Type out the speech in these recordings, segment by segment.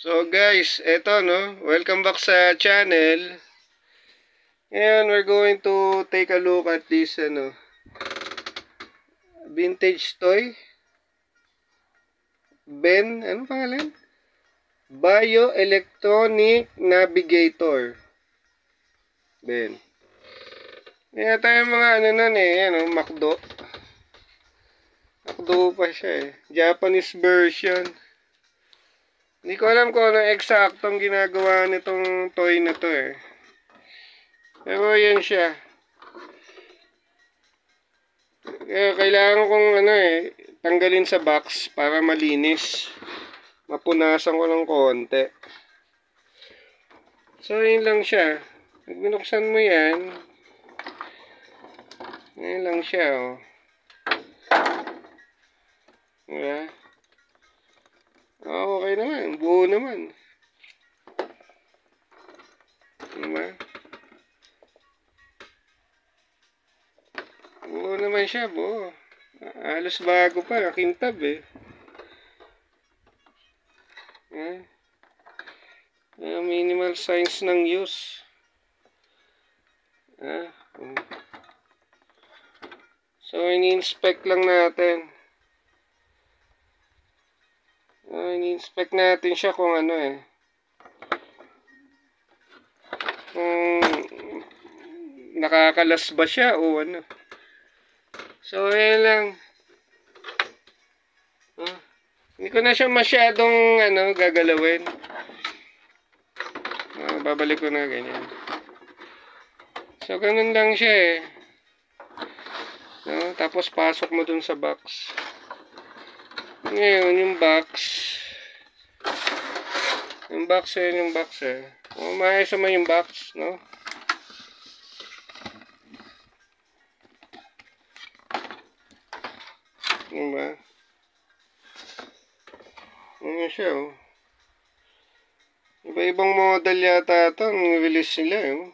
So guys, eto no, welcome back sa channel. Ngayon, we're going to take a look at this vintage toy. Ano pangalan? Bioelectronic Navigator. Ben. Kaya tayo mga nun MacDo. MacDo pa siya Japanese version. Hindi ko alam kung ano eksaktong ginagawa nitong toy na to Pero yan siya. Kailangan kong tanggalin sa box para malinis. Mapunasan ko ng konti. So, yun lang siya. Pag binuksan mo yan, yun lang siya, Diba? Okay naman. Buo naman. Diba? Buo naman siya, buo. Halos bago pa. Kintab minimal signs ng use. So, ini-inspect lang natin. Ini-inspect natin siya kung kung nakakalas ba siya o ano. So, ayan lang. Hindi ko na siya masyadong gagalawin. Babalik ko na ganyan. So, ganun lang siya Tapos, pasok mo dun sa box. Ngayon, yung box. Yung box yung box maayos naman yung box, no? Diba? Ano siya, Iba-ibang model yata ito. Ang release nila,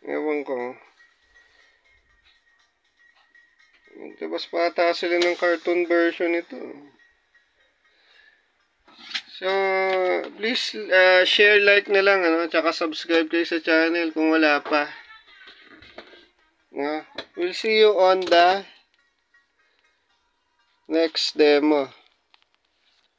Ewan ko. Nagtabas pa ata sila ng cartoon version ito. So, please share, like na lang, tsaka subscribe kayo sa channel kung wala pa. We'll see you on the next demo.